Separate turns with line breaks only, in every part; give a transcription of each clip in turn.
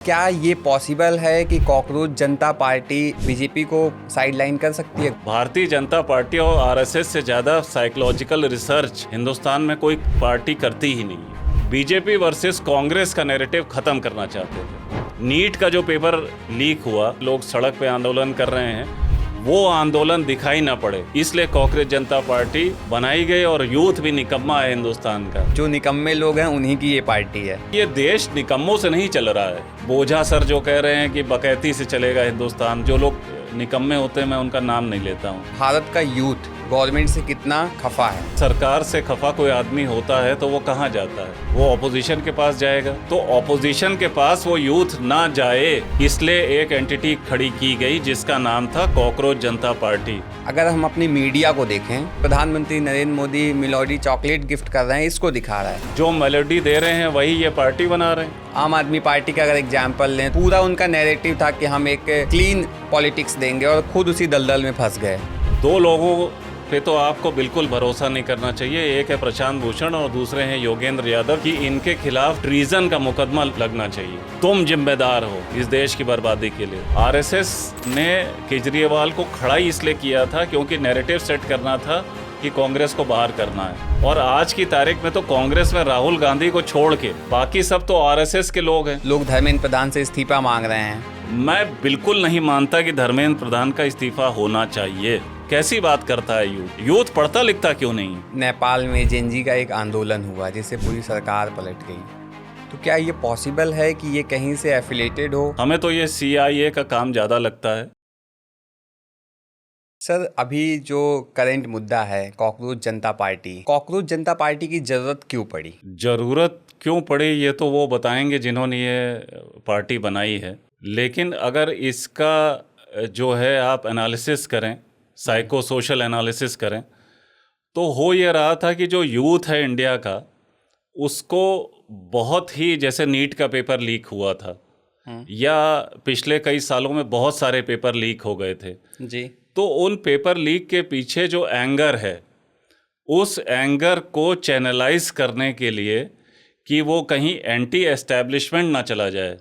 क्या ये पॉसिबल है कि कॉकरोच जनता पार्टी बीजेपी को साइडलाइन कर सकती है?
भारतीय जनता पार्टी और आरएसएस से ज़्यादा साइकोलॉजिकल रिसर्च हिंदुस्तान में कोई पार्टी करती ही नहीं है। बीजेपी वर्सेस कांग्रेस का नैरेटिव खत्म करना चाहते थे। नीट का जो पेपर लीक हुआ, लोग सड़क पे आंदोलन कर रहे हैं, वो आंदोलन दिखाई ना पड़े, इसलिए कांग्रेस जनता पार्टी बनाई गई। और यूथ भी निकम्मा है हिंदुस्तान का।
जो निकम्मे लोग हैं उन्हीं की ये पार्टी है।
ये देश निकम्मों से नहीं चल रहा है। बोझा सर जो कह रहे हैं कि बकैती से चलेगा हिंदुस्तान, जो लोग निकम्मे होते हैं मैं उनका नाम नहीं लेता हूँ।
भारत का यूथ गवर्नमेंट से कितना खफा है?
सरकार से खफा कोई आदमी होता है तो वो कहाँ जाता है? वो ऑपोजिशन के पास जाएगा। तो ऑपोजिशन के पास वो यूथ ना जाए, इसलिए एक एंटिटी खड़ी की गई जिसका नाम था कॉकरोच जनता पार्टी।
अगर हम अपनी मीडिया को देखें, प्रधानमंत्री Narendra Modi melody chocolate gift कर रहे हैं, इसको दिखा रहा है।
जो मेलोडी दे रहे हैं वही ये पार्टी बना रहे हैं।
आम आदमी पार्टी का अगर एग्जाम्पल लें, पूरा उनका नैरेटिव था कि हम एक क्लीन पॉलिटिक्स देंगे और खुद उसी दलदल में फंस गए।
दो लोगों पे तो आपको बिल्कुल भरोसा नहीं करना चाहिए। एक है प्रशांत भूषण और दूसरे हैं योगेंद्र यादव, कि इनके खिलाफ ट्रीजन का मुकदमा लगना चाहिए। तुम जिम्मेदार हो इस देश की बर्बादी के लिए। आरएसएस ने केजरीवाल को खड़ा ही इसलिए किया था क्योंकि नैरेटिव सेट करना था कि कांग्रेस को बाहर करना है। और आज की तारीख में तो कांग्रेस में राहुल गांधी को छोड़ के बाकी सब तो आरएसएस के लोग हैं।
लोग धर्मेंद्र प्रधान से इस्तीफा मांग रहे हैं।
मैं बिल्कुल नहीं मानता कि धर्मेंद्र प्रधान का इस्तीफा होना चाहिए। कैसी बात करता है यूथ? यूथ पढ़ता लिखता क्यों नहीं?
नेपाल में जेनजी का एक आंदोलन हुआ जिससे पूरी सरकार पलट गई। तो क्या ये पॉसिबल है कि ये कहीं से एफिलेटेड हो?
हमें तो ये CIA का काम ज़्यादा लगता है।
सर, अभी जो करंट मुद्दा है कॉकरोच जनता पार्टी की जरूरत क्यों पड़ी?
ज़रूरत क्यों पड़ी ये तो वो बताएंगे जिन्होंने ये पार्टी बनाई है। लेकिन अगर इसका जो है आप एनालिसिस करें, साइको सोशल एनालिसिस करें, तो हो ये रहा था कि जो यूथ है इंडिया का, उसको बहुत ही, जैसे नीट का पेपर लीक हुआ था या पिछले कई सालों में बहुत सारे पेपर लीक हो गए थे
जी,
तो उन पेपर लीक के पीछे जो एंगर है, उस एंगर को चैनलाइज करने के लिए कि वो कहीं एंटी एस्टैब्लिशमेंट ना चला जाए,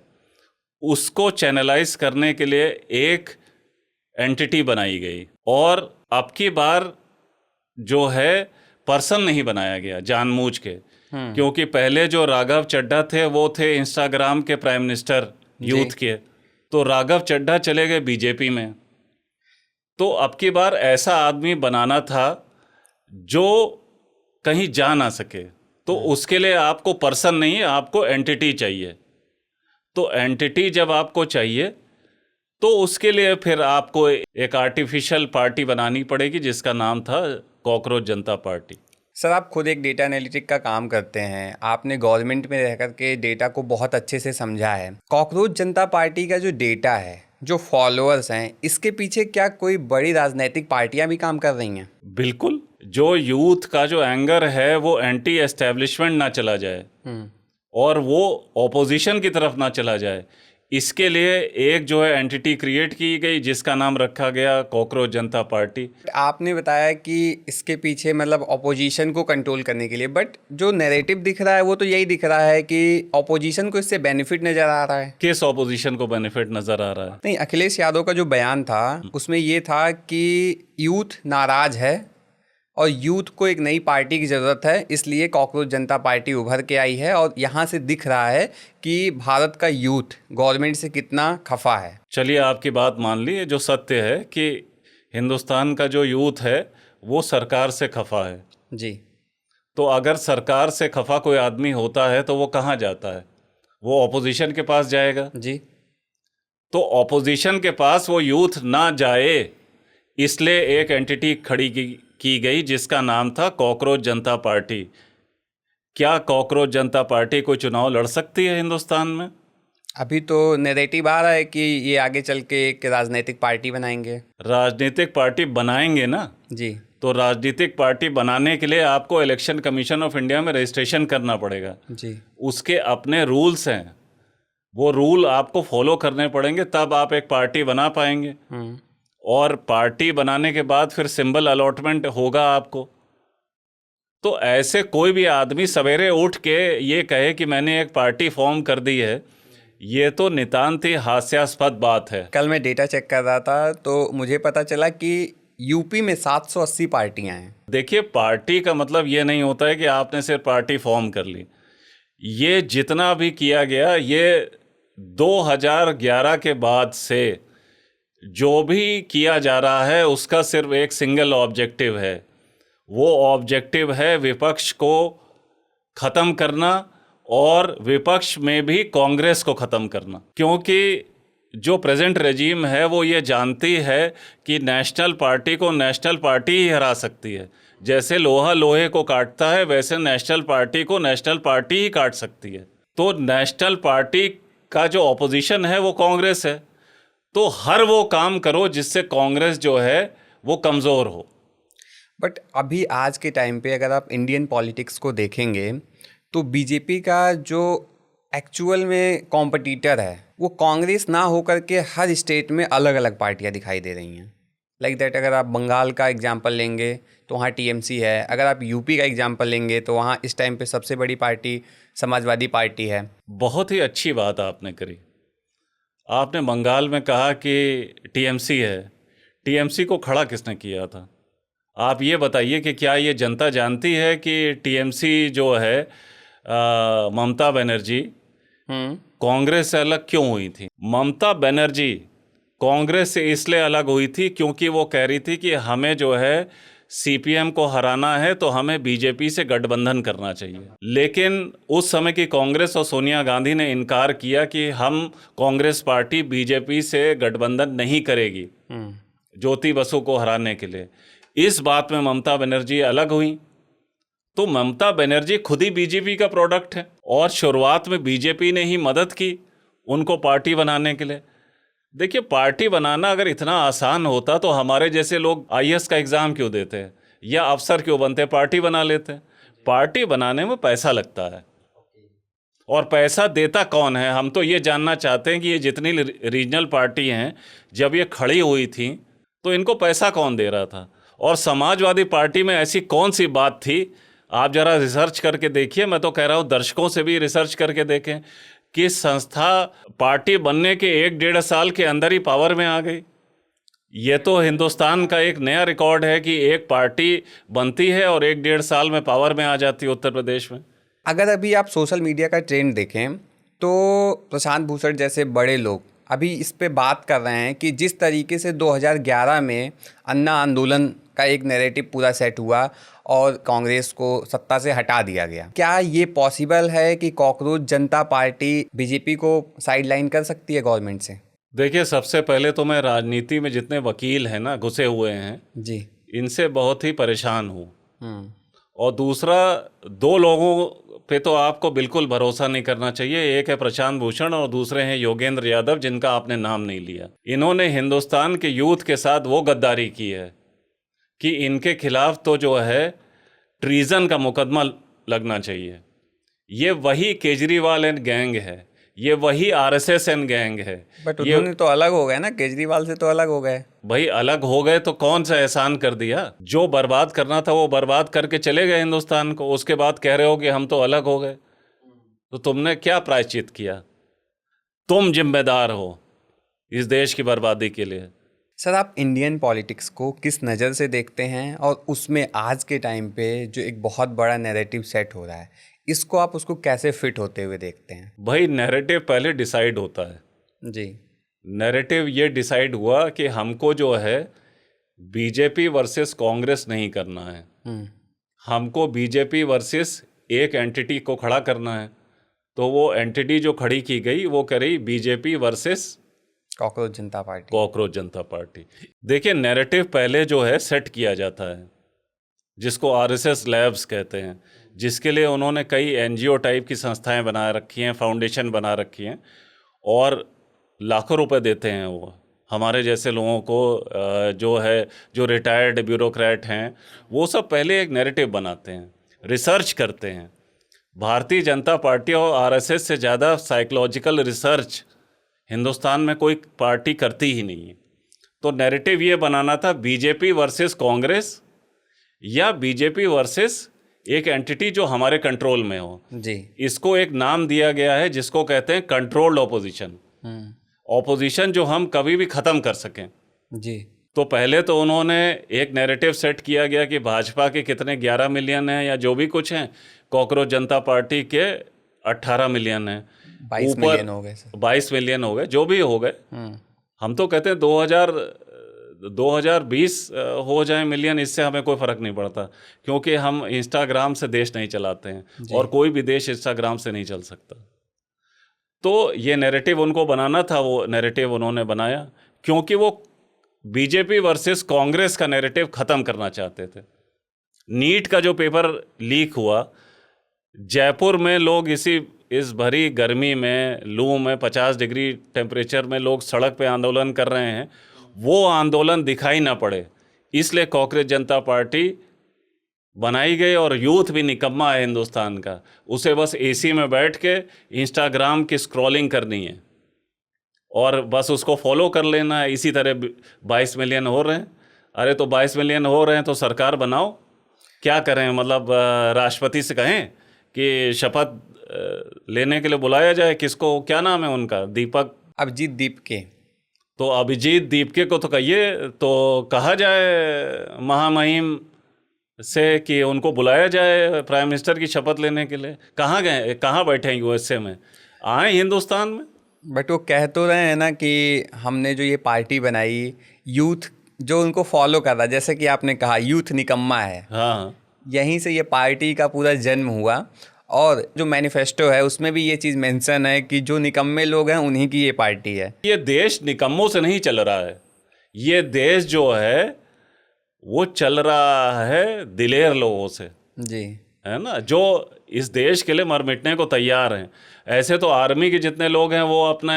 उसको चैनलाइज करने के लिए एक एंटिटी बनाई गई। और अब की बार जो है पर्सन नहीं बनाया गया जानबूझ के, क्योंकि पहले जो राघव चड्ढा थे वो थे इंस्टाग्राम के प्राइम मिनिस्टर यूथ के, तो राघव चड्ढा चले गए बीजेपी में। तो अब की बार ऐसा आदमी बनाना था जो कहीं जा ना सके, तो उसके लिए आपको पर्सन नहीं, आपको एंटिटी चाहिए। तो एंटिटी जब आपको चाहिए तो उसके लिए फिर आपको एक आर्टिफिशियल पार्टी बनानी पड़ेगी जिसका नाम था कॉकरोच जनता पार्टी।
सर, आप खुद एक डेटा एनालिटिक का काम करते हैं, आपने गवर्नमेंट में रह कर के डेटा को बहुत अच्छे से समझा है। कॉकरोच जनता पार्टी का जो डेटा है, जो फॉलोअर्स हैं, इसके पीछे क्या कोई बड़ी राजनीतिक पार्टियां भी काम कर रही हैं?
बिल्कुल। जो यूथ का जो एंगर है वो एंटी एस्टेब्लिशमेंट ना चला जाए और वो ऑपोजिशन की तरफ ना चला जाए, इसके लिए एक जो है एंटिटी क्रिएट की गई जिसका नाम रखा गया कॉकरोच जनता पार्टी।
आपने बताया कि इसके पीछे मतलब ऑपोजिशन को कंट्रोल करने के लिए, बट जो नैरेटिव दिख रहा है वो तो यही दिख रहा है कि ऑपोजिशन को इससे बेनिफिट नजर आ रहा है।
किस ऑपोजिशन को बेनिफिट नजर आ रहा है?
नहीं, अखिलेश यादव का जो बयान था उसमें ये था कि यूथ नाराज है और यूथ को एक नई पार्टी की ज़रूरत है, इसलिए कॉकरोच जनता पार्टी उभर के आई है। और यहाँ से दिख रहा है कि भारत का यूथ गवर्नमेंट से कितना खफा है।
चलिए, आपकी बात मान ली। जो सत्य है कि हिंदुस्तान का जो यूथ है वो सरकार से खफा है।
जी,
तो अगर सरकार से खफा कोई आदमी होता है तो वो कहाँ जाता है? वो ऑपोजिशन के पास जाएगा।
जी,
तो ऑपोजिशन के पास वो यूथ ना जाए, इसलिए एक एंटिटी खड़ी की गई जिसका नाम था कॉकरोच जनता पार्टी। क्या कॉकरोच जनता पार्टी कोई चुनाव लड़ सकती है हिंदुस्तान में?
अभी तो नैरेटिव आ रहा है कि ये आगे चल के एक राजनीतिक पार्टी बनाएंगे।
राजनीतिक पार्टी बनाएंगे ना?
जी,
तो राजनीतिक पार्टी बनाने के लिए आपको इलेक्शन कमीशन ऑफ इंडिया में रजिस्ट्रेशन करना पड़ेगा।
जी,
उसके अपने रूल्स हैं, वो रूल आपको फॉलो करने पड़ेंगे, तब आप एक पार्टी बना पाएंगे। और पार्टी बनाने के बाद फिर सिंबल अलॉटमेंट होगा आपको। तो ऐसे कोई भी आदमी सवेरे उठ के ये कहे कि मैंने एक पार्टी फॉर्म कर दी है, ये तो नितांत ही हास्यास्पद बात है।
कल मैं डेटा चेक कर रहा था तो मुझे पता चला कि यूपी में 780 पार्टियां हैं।
देखिए, पार्टी का मतलब ये नहीं होता है कि आपने सिर्फ पार्टी फॉर्म कर ली। ये जितना भी किया गया, ये 2011 के बाद से जो भी किया जा रहा है उसका सिर्फ एक सिंगल ऑब्जेक्टिव है। वो ऑब्जेक्टिव है विपक्ष को ख़त्म करना और विपक्ष में भी कांग्रेस को ख़त्म करना। क्योंकि जो प्रेजेंट रेजीम है वो ये जानती है कि नेशनल पार्टी को नेशनल पार्टी ही हरा सकती है। जैसे लोहा लोहे को काटता है, वैसे नेशनल पार्टी को नेशनल पार्टी ही काट सकती है। तो नेशनल पार्टी का जो ऑपोजिशन है वो कांग्रेस है। तो हर वो काम करो जिससे कांग्रेस जो है वो कमज़ोर हो।
बट अभी आज के टाइम पे अगर आप इंडियन पॉलिटिक्स को देखेंगे तो बीजेपी का जो एक्चुअल में कॉम्पिटिटर है वो कांग्रेस ना होकर के हर स्टेट में अलग अलग पार्टियां दिखाई दे रही हैं। लाइक दैट, अगर आप बंगाल का एग्जांपल लेंगे तो वहाँ टीएमसी है। अगर आप यूपी का एग्जांपल लेंगे तो वहाँ इस टाइम पे सबसे बड़ी पार्टी समाजवादी पार्टी है।
बहुत ही अच्छी बात आपने करी। आपने बंगाल में कहा कि टीएमसी है। टीएमसी को खड़ा किसने किया था? आप ये बताइए कि क्या ये जनता जानती है कि टीएमसी जो है ममता बनर्जी कांग्रेस से अलग क्यों हुई थी? ममता बनर्जी कांग्रेस से इसलिए अलग हुई थी क्योंकि वो कह रही थी कि हमें जो है सीपीएम को हराना है तो हमें बीजेपी से गठबंधन करना चाहिए। लेकिन उस समय की कांग्रेस और सोनिया गांधी ने इनकार किया कि हम कांग्रेस पार्टी बीजेपी से गठबंधन नहीं करेगी ज्योति बसु को हराने के लिए। इस बात में ममता बनर्जी अलग हुई। तो ममता बनर्जी खुद ही बीजेपी का प्रोडक्ट है और शुरुआत में बीजेपी ने ही मदद की उनको पार्टी बनाने के लिए। देखिए, पार्टी बनाना अगर इतना आसान होता तो हमारे जैसे लोग आईएएस का एग्ज़ाम क्यों देते हैं या अफसर क्यों बनते, पार्टी बना लेते हैं। पार्टी बनाने में पैसा लगता है और पैसा देता कौन है? हम तो ये जानना चाहते हैं कि ये जितनी रीजनल पार्टी हैं जब ये खड़ी हुई थी तो इनको पैसा कौन दे रहा था? और समाजवादी पार्टी में ऐसी कौन सी बात थी? आप ज़रा रिसर्च करके देखिए। मैं तो कह रहा हूँ दर्शकों से भी रिसर्च करके देखें कि संस्था पार्टी बनने के 1-1.5 साल के अंदर ही पावर में आ गई। ये तो हिंदुस्तान का एक नया रिकॉर्ड है कि एक पार्टी बनती है और 1-1.5 साल में पावर में आ जाती है उत्तर प्रदेश में।
अगर अभी आप सोशल मीडिया का ट्रेंड देखें तो प्रशांत भूषण जैसे बड़े लोग अभी इस पे बात कर रहे हैं कि जिस तरीके से 2011 में अन्ना आंदोलन का एक नैरेटिव पूरा सेट हुआ और कांग्रेस को सत्ता से हटा दिया गया, क्या ये पॉसिबल है कि कॉकरोच जनता पार्टी बीजेपी को साइडलाइन कर सकती है गवर्नमेंट से?
देखिए, सबसे पहले तो मैं राजनीति में जितने वकील हैं ना घुसे हुए हैं
जी,
इनसे बहुत ही परेशान हूँ। और दूसरा, 2 लोगों पे तो आपको बिल्कुल भरोसा नहीं करना चाहिए। एक है प्रशांत भूषण और दूसरे हैं योगेंद्र यादव, जिनका आपने नाम नहीं लिया। इन्होंने हिंदुस्तान के यूथ के साथ वो गद्दारी की है कि इनके खिलाफ तो जो है ट्रीजन का मुकदमा लगना चाहिए। ये वही केजरीवाल एंड गैंग है, ये वही आरएसएस एंड गैंग है।
बट उन्होंने तो अलग हो गए ना, केजरीवाल से तो अलग हो गए।
भाई, अलग हो गए तो कौन सा एहसान कर दिया? जो बर्बाद करना था वो बर्बाद करके चले गए हिंदुस्तान को। उसके बाद कह रहे हो कि हम तो अलग हो गए। तो तुमने क्या प्रायश्चित किया? तुम जिम्मेदार हो इस देश की बर्बादी के लिए।
सर, आप इंडियन पॉलिटिक्स को किस नज़र से देखते हैं और उसमें आज के टाइम पे जो एक बहुत बड़ा नैरेटिव सेट हो रहा है, इसको आप उसको कैसे फिट होते हुए देखते हैं?
भाई, नैरेटिव पहले डिसाइड होता है।
जी,
नैरेटिव ये डिसाइड हुआ कि हमको जो है बीजेपी वर्सेस कांग्रेस नहीं करना है, हमको बीजेपी वर्सेस एक एंटिटी को खड़ा करना है। तो वो एंटिटी जो खड़ी की गई वो करी बीजेपी वर्सेस
कॉकरोच जनता पार्टी।
कॉकरोच जनता पार्टी। देखिए, नैरेटिव पहले जो है सेट किया जाता है, जिसको आरएसएस लैब्स कहते हैं, जिसके लिए उन्होंने कई एनजीओ टाइप की संस्थाएं बना रखी हैं, फाउंडेशन बना रखी हैं और लाखों रुपए देते हैं वो हमारे जैसे लोगों को। जो रिटायर्ड ब्यूरोक्रेट हैं वो सब पहले एक नैरेटिव बनाते हैं, रिसर्च करते हैं। भारतीय जनता पार्टी और आरएसएस से ज़्यादा साइकोलॉजिकल रिसर्च हिंदुस्तान में कोई पार्टी करती ही नहीं है। तो नैरेटिव ये बनाना था बीजेपी वर्सेस कांग्रेस या बीजेपी वर्सेस एक एंटिटी जो हमारे कंट्रोल में हो।
जी।
इसको एक नाम दिया गया है जिसको कहते हैं कंट्रोल्ड ऑपोजिशन। ऑपोजिशन जो हम कभी भी ख़त्म कर सकें।
जी।
तो पहले तो उन्होंने एक नैरेटिव सेट किया गया कि भाजपा के कितने 11 मिलियन हैं या जो भी कुछ हैं, कॉकरोच जनता पार्टी के 18 मिलियन हैं,
22 मिलियन हो गए सर।
22 मिलियन हो गए, जो भी हो गए। हम तो कहते हैं 2020 हो जाए मिलियन, इससे हमें कोई फ़र्क नहीं पड़ता, क्योंकि हम इंस्टाग्राम से देश नहीं चलाते हैं और कोई भी देश इंस्टाग्राम से नहीं चल सकता। तो ये नैरेटिव उनको बनाना था, वो नैरेटिव उन्होंने बनाया, क्योंकि वो बीजेपी वर्सेस कांग्रेस का नैरेटिव ख़त्म करना चाहते थे। नीट का जो पेपर लीक हुआ, जयपुर में लोग इस भरी गर्मी में, लू में 50 डिग्री टेम्परेचर में लोग सड़क पे आंदोलन कर रहे हैं, वो आंदोलन दिखाई ना पड़े, इसलिए कांग्रेस जनता पार्टी बनाई गई। और यूथ भी निकम्मा है हिंदुस्तान का, उसे बस एसी में बैठ के इंस्टाग्राम की स्क्रॉलिंग करनी है और बस उसको फॉलो कर लेना है। इसी तरह 22 मिलियन हो रहे हैं। अरे तो 22 मिलियन हो रहे हैं तो सरकार बनाओ, क्या करें? मतलब राष्ट्रपति से कहें कि शपथ लेने के लिए बुलाया जाए, किसको, क्या नाम है उनका, दीपक,
अभिजीत दीपके।
तो अभिजीत दीपके को तो कहिए, तो कहा जाए महामहिम से कि उनको बुलाया जाए प्राइम मिनिस्टर की शपथ लेने के लिए। कहाँ गए, कहाँ बैठे हैं यूएसए में, आए हिंदुस्तान में।
बट वो कह तो रहे हैं ना कि हमने जो ये पार्टी बनाई, यूथ जो उनको फॉलो कर रहा है, जैसे कि आपने कहा यूथ निकम्मा है।
हाँ,
यहीं से ये पार्टी का पूरा जन्म हुआ। और जो मैनिफेस्टो है उसमें भी ये चीज़ मेंशन है कि जो निकम्मे लोग हैं उन्हीं की ये पार्टी है।
ये देश निकम्मों से नहीं चल रहा है, ये देश जो है वो चल रहा है दिलेर लोगों से,
जी,
है ना, जो इस देश के लिए मर मिटने को तैयार हैं। ऐसे तो आर्मी के जितने लोग हैं वो अपने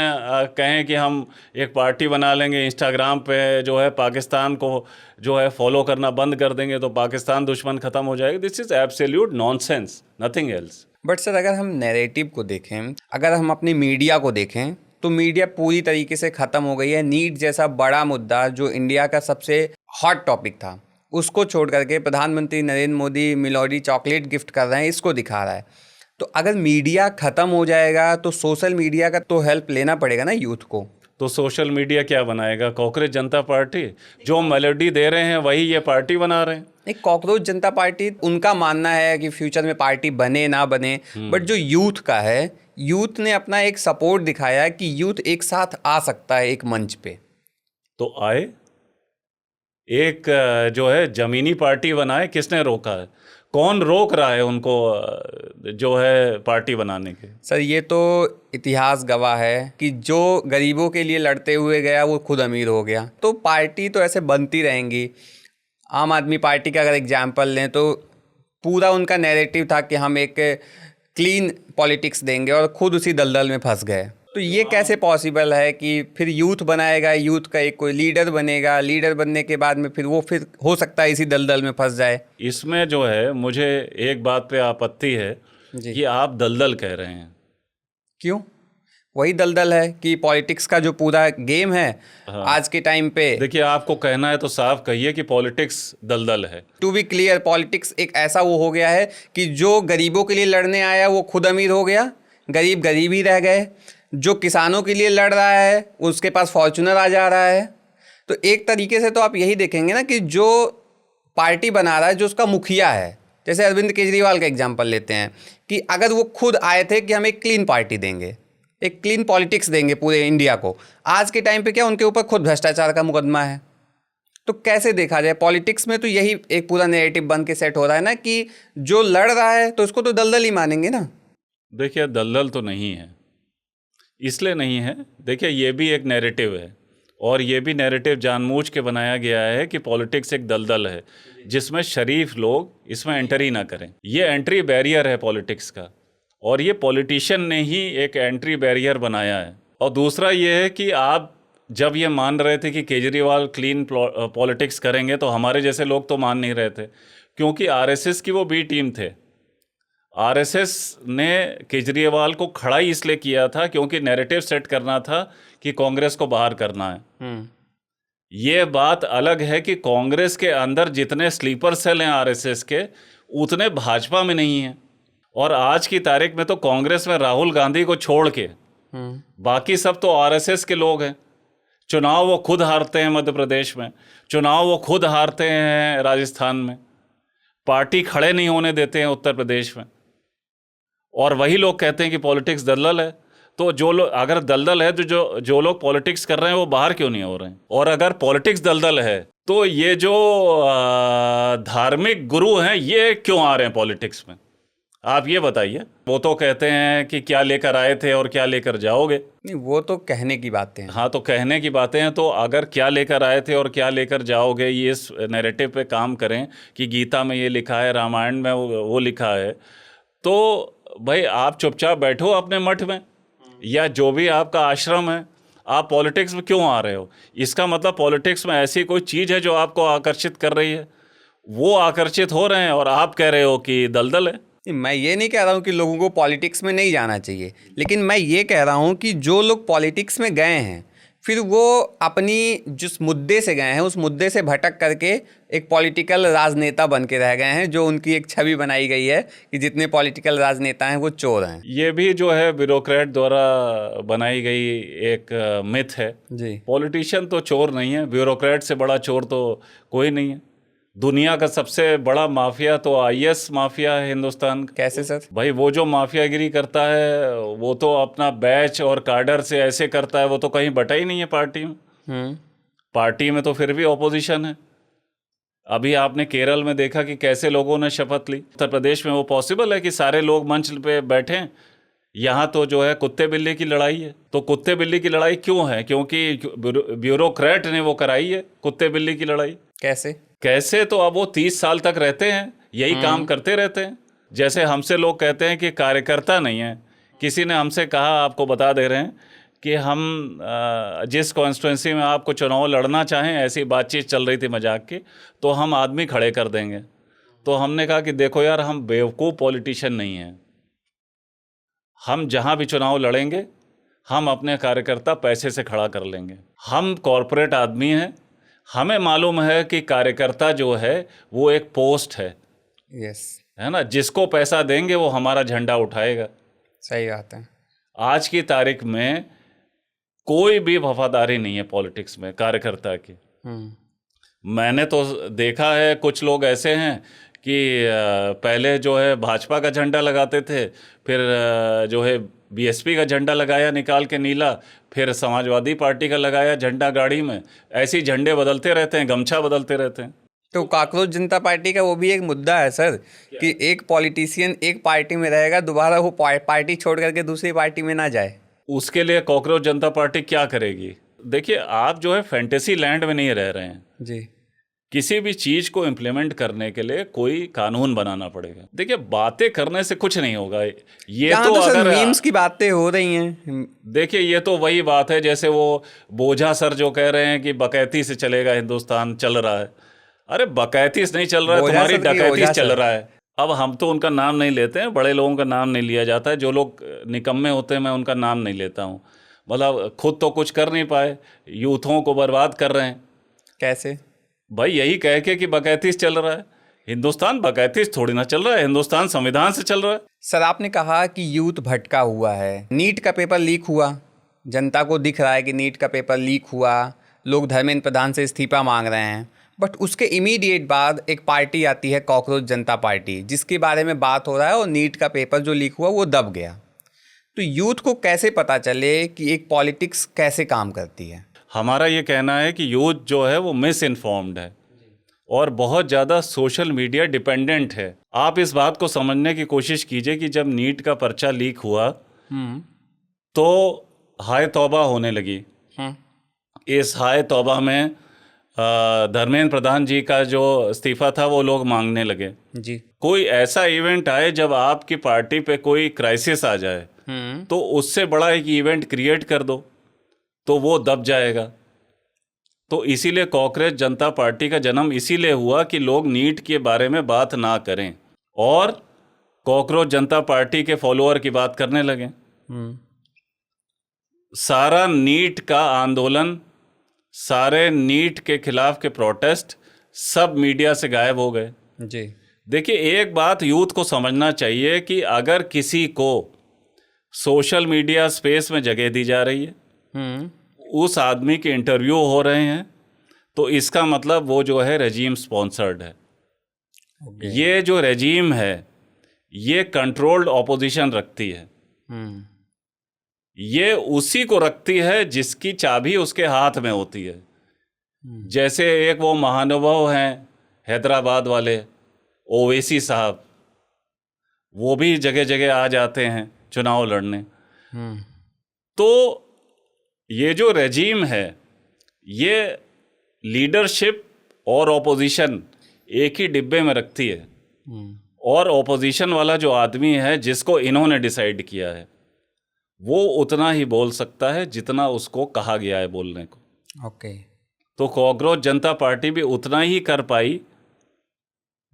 कहें कि हम एक पार्टी बना लेंगे, इंस्टाग्राम पे जो है पाकिस्तान को जो है फॉलो करना बंद कर देंगे तो पाकिस्तान दुश्मन ख़त्म हो जाएगा। This is absolute nonsense, nothing else.
But sir अगर हम नैरेटिव को देखें, अगर हम अपनी मीडिया को देखें, तो मीडिया पूरी तरीके से ख़त्म हो गई है। नीट जैसा बड़ा मुद्दा जो इंडिया का सबसे हॉट टॉपिक था, उसको छोड़ करके प्रधानमंत्री नरेंद्र मोदी मिलोडी चॉकलेट गिफ्ट कर रहे हैं, इसको दिखा रहा है। तो अगर मीडिया ख़त्म हो जाएगा तो सोशल मीडिया का तो हेल्प लेना पड़ेगा ना यूथ को।
तो सोशल मीडिया क्या बनाएगा? कांग्रेस जनता पार्टी जो मेलोडी दे रहे हैं वही ये पार्टी बना रहे हैं।
एक कॉकरोच जनता पार्टी, उनका मानना है कि फ्यूचर में पार्टी बने ना बने, बट जो यूथ का है, यूथ ने अपना एक सपोर्ट दिखाया कि यूथ एक साथ आ सकता है एक मंच पे।
तो आए, एक जो है जमीनी पार्टी बनाए, किसने रोका है? कौन रोक रहा है उनको जो है पार्टी बनाने के?
सर ये तो इतिहास गवाह है कि जो गरीबों के लिए लड़ते हुए गया वो खुद अमीर हो गया। तो पार्टी तो ऐसे बनती रहेंगी। आम आदमी पार्टी का अगर एग्जाम्पल लें तो पूरा उनका नैरेटिव था कि हम एक क्लीन पॉलिटिक्स देंगे और खुद उसी दलदल में फंस गए। तो ये कैसे पॉसिबल है कि फिर यूथ बनाएगा, यूथ का एक कोई लीडर बनेगा, लीडर बनने के बाद में फिर वो फिर हो सकता है इसी दलदल में फंस जाए।
इसमें जो है मुझे एक बात पे आपत्ति है कि आप दलदल कह रहे हैं।
क्यों? वही दलदल है कि पॉलिटिक्स का जो पूरा गेम है आज के टाइम पे।
देखिए, आपको कहना है तो साफ कहिए कि पॉलिटिक्स दलदल है।
टू बी क्लियर, पॉलिटिक्स एक ऐसा वो हो गया है कि जो गरीबों के लिए लड़ने आया वो खुद अमीर हो गया, गरीब गरीब ही रह गए। जो किसानों के लिए लड़ रहा है उसके पास फॉर्च्यूनर आ जा रहा है। तो एक तरीके से तो आप यही देखेंगे ना कि जो पार्टी बना रहा है, जो उसका मुखिया है, जैसे अरविंद केजरीवाल का एग्जांपल लेते हैं कि अगर वो खुद आए थे कि हम एक क्लीन पार्टी देंगे, एक क्लीन पॉलिटिक्स देंगे पूरे इंडिया को, आज के टाइम पे क्या उनके ऊपर खुद भ्रष्टाचार का मुकदमा है। तो कैसे देखा जाए, पॉलिटिक्स में तो यही एक पूरा नैरेटिव बन के सेट हो रहा है ना कि जो लड़ रहा है तो उसको तो दलदल ही मानेंगे ना।
देखिए, दलदल तो नहीं है, इसलिए नहीं है। देखिए, ये भी एक नैरेटिव है और ये भी नैरेटिव जानबूझ के बनाया गया है कि पॉलिटिक्स एक दलदल है जिसमें शरीफ लोग इसमें एंट्री ना करें। ये एंट्री बैरियर है पॉलिटिक्स का, और ये पॉलिटिशियन ने ही एक एंट्री बैरियर बनाया है। और दूसरा ये है कि आप जब ये मान रहे थे कि केजरीवाल क्लीन पॉलिटिक्स करेंगे तो हमारे जैसे लोग तो मान नहीं रहे थे, क्योंकि आरएसएस की वो बी टीम थे। आरएसएस ने केजरीवाल को खड़ा ही इसलिए किया था क्योंकि नैरेटिव सेट करना था कि कांग्रेस को बाहर करना है। ये बात अलग है कि कांग्रेस के अंदर जितने स्लीपर सेल हैं आरएसएस के, उतने भाजपा में नहीं हैं। और आज की तारीख में तो कांग्रेस में राहुल गांधी को छोड़ के बाकी सब तो आरएसएस के लोग हैं। चुनाव वो खुद हारते हैं मध्य प्रदेश में, चुनाव वो खुद हारते हैं राजस्थान में, पार्टी खड़े नहीं होने देते हैं उत्तर प्रदेश में, और वही लोग कहते हैं कि पॉलिटिक्स दलदल है। तो जो लोग अगर दलदल है तो जो लोग पॉलिटिक्स कर रहे हैं वो बाहर क्यों नहीं हो रहे हैं? और अगर पॉलिटिक्स दलदल है तो ये जो धार्मिक गुरु हैं ये क्यों आ रहे हैं पॉलिटिक्स में? आप ये बताइए। वो तो कहते हैं कि क्या लेकर आए थे और क्या लेकर जाओगे।
नहीं, वो तो कहने की बातें हैं।
हाँ, तो कहने की बातें हैं। तो अगर क्या लेकर आए थे और क्या लेकर जाओगे ये इस नैरेटिव पे काम करें कि गीता में ये लिखा है, रामायण में वो लिखा है, तो भाई आप चुपचाप बैठो अपने मठ में या जो भी आपका आश्रम है। आप पॉलिटिक्स में क्यों आ रहे हो? इसका मतलब पॉलिटिक्स में ऐसी कोई चीज़ है जो आपको आकर्षित कर रही है, वो आकर्षित हो रहे हैं और आप कह रहे हो कि दलदल है।
मैं ये नहीं कह रहा हूँ कि लोगों को पॉलिटिक्स में नहीं जाना चाहिए, लेकिन मैं ये कह रहा हूँ कि जो लोग पॉलिटिक्स में गए हैं फिर वो अपनी जिस मुद्दे से गए हैं उस मुद्दे से भटक करके एक पॉलिटिकल राजनेता बन के रह गए हैं, जो उनकी एक छवि बनाई गई है कि जितने पॉलिटिकल राजनेता हैं वो चोर हैं।
ये भी जो है ब्यूरोक्रेट द्वारा बनाई गई एक मिथ है
जी।
पॉलिटिशियन तो चोर नहीं है, ब्यूरोक्रेट से बड़ा चोर तो कोई नहीं है। दुनिया का सबसे बड़ा माफिया तो आईएस माफिया है हिंदुस्तान का।
कैसे सर?
भाई वो जो माफियागिरी करता है वो तो अपना बैच और कार्डर से ऐसे करता है, वो तो कहीं बटा ही नहीं है पार्टी में। पार्टी में तो फिर भी ऑपोजिशन है। अभी आपने केरल में देखा कि कैसे लोगों ने शपथ ली। उत्तर प्रदेश में वो पॉसिबल है कि सारे लोग मंच पे बैठें? यहाँ तो जो है कुत्ते बिल्ली की लड़ाई है। तो कुत्ते बिल्ली की लड़ाई क्यों है? क्योंकि ब्यूरोक्रेट ने वो कराई है कुत्ते बिल्ली की लड़ाई। कैसे तो अब वो 30 साल तक रहते हैं, यही काम करते रहते हैं। जैसे हमसे लोग कहते हैं कि कार्यकर्ता नहीं है। किसी ने हमसे कहा, आपको बता दे रहे हैं कि हम जिस कॉन्स्टिट्यूंसी में आपको चुनाव लड़ना चाहें, ऐसी बातचीत चल रही थी मजाक की, तो हम आदमी खड़े कर देंगे। तो हमने कहा कि देखो यार, हम बेवकूफ़ पॉलिटिशियन नहीं हैं। हम जहाँ भी चुनाव लड़ेंगे हम अपने कार्यकर्ता पैसे से खड़ा कर लेंगे। हम कॉरपोरेट आदमी हैं, हमें मालूम है कि कार्यकर्ता जो है वो एक पोस्ट है। है ना? जिसको पैसा देंगे वो हमारा झंडा उठाएगा।
सही बात है।
आज की तारीख में कोई भी वफादारी नहीं है पॉलिटिक्स में कार्यकर्ता की। मैंने तो देखा है कुछ लोग ऐसे हैं कि पहले जो है भाजपा का झंडा लगाते थे, फिर जो है बीएसपी का झंडा लगाया निकाल के नीला, फिर समाजवादी पार्टी का लगाया झंडा गाड़ी में। ऐसे ही झंडे बदलते रहते हैं, गमछा बदलते रहते हैं।
तो कॉकरोच जनता पार्टी का वो भी एक मुद्दा है सर कि एक पॉलिटिशियन एक पार्टी में रहेगा, दोबारा वो पार्टी छोड़ करके दूसरी पार्टी में ना जाए।
उसके लिए कॉकरोच जनता पार्टी क्या करेगी? देखिए, आप जो है फैंटेसी लैंड में नहीं रह रहे हैं
जी।
किसी भी चीज को इम्प्लीमेंट करने के लिए कोई कानून बनाना पड़ेगा। देखिए, बातें करने से कुछ नहीं होगा। ये तो अगर
मीम्स की बातें हो रही हैं,
देखिए ये तो वही बात है जैसे वो बोझा सर जो कह रहे हैं कि बकैती से चलेगा हिंदुस्तान, चल रहा है। अरे बकैती से नहीं चल रहा है, तुम्हारी डकैती से चल रहा है। अब हम तो उनका नाम नहीं लेते हैं, बड़े लोगों का नाम नहीं लिया जाता है। जो लोग निकम्मे होते हैं मैं उनका नाम नहीं लेता हूँ। मतलब खुद तो कुछ कर नहीं पाए, यूथों को बर्बाद कर रहे हैं।
कैसे
भाई? यही कह के कि बकैती से चल रहा है। हिंदुस्तान बकैती से थोड़ी ना चल रहा है, हिंदुस्तान संविधान से चल रहा है।
सर, आपने कहा कि यूथ भटका हुआ है। नीट का पेपर लीक हुआ, जनता को दिख रहा है कि नीट का पेपर लीक हुआ, लोग धर्मेंद्र प्रधान से इस्तीफा मांग रहे हैं। बट उसके इमीडिएट बाद एक पार्टी आती है कॉकरोच जनता पार्टी, जिसके बारे में बात हो रहा है, और नीट का पेपर जो लीक हुआ वो दब गया। तो यूथ को कैसे पता चले कि एक पॉलिटिक्स कैसे काम करती है?
हमारा ये कहना है कि यूथ जो है वो मिस इन्फॉर्म्ड है और बहुत ज़्यादा सोशल मीडिया डिपेंडेंट है। आप इस बात को समझने की कोशिश कीजिए कि जब नीट का पर्चा लीक हुआ तो हाय तौबा होने लगी। इस हाय तौबा में धर्मेंद्र प्रधान जी का जो इस्तीफा था वो लोग मांगने लगे
जी।
कोई ऐसा इवेंट आए जब आपकी पार्टी पे कोई क्राइसिस आ जाए तो उससे बड़ा एक इवेंट क्रिएट कर दो तो वो दब जाएगा। तो इसीलिए कॉकरोच जनता पार्टी का जन्म इसीलिए हुआ कि लोग नीट के बारे में बात ना करें और कॉकरोच जनता पार्टी के फॉलोअर की बात करने लगे। सारा नीट का आंदोलन, सारे नीट के खिलाफ के प्रोटेस्ट सब मीडिया से गायब हो गए।
जी।
देखिए, एक बात यूथ को समझना चाहिए कि अगर किसी को सोशल मीडिया स्पेस में जगह दी जा रही है, उस आदमी के इंटरव्यू हो रहे हैं, तो इसका मतलब वो जो है रेजीम स्पॉन्सर्ड है। ये जो रेजीम है ये कंट्रोल्ड ऑपोजिशन रखती है। ये उसी को रखती है जिसकी चाबी उसके हाथ में होती है। जैसे एक वो महानुभाव हैं हैदराबाद वाले ओवैसी साहब, वो भी जगह जगह आ जाते हैं चुनाव लड़ने। तो ये जो रेजीम है ये लीडरशिप और ऑपोजिशन एक ही डिब्बे में रखती है, और ऑपोजिशन वाला जो आदमी है जिसको इन्होंने डिसाइड किया है वो उतना ही बोल सकता है जितना उसको कहा गया है बोलने को।
ओके।
तो कॉकरोच जनता पार्टी भी उतना ही कर पाई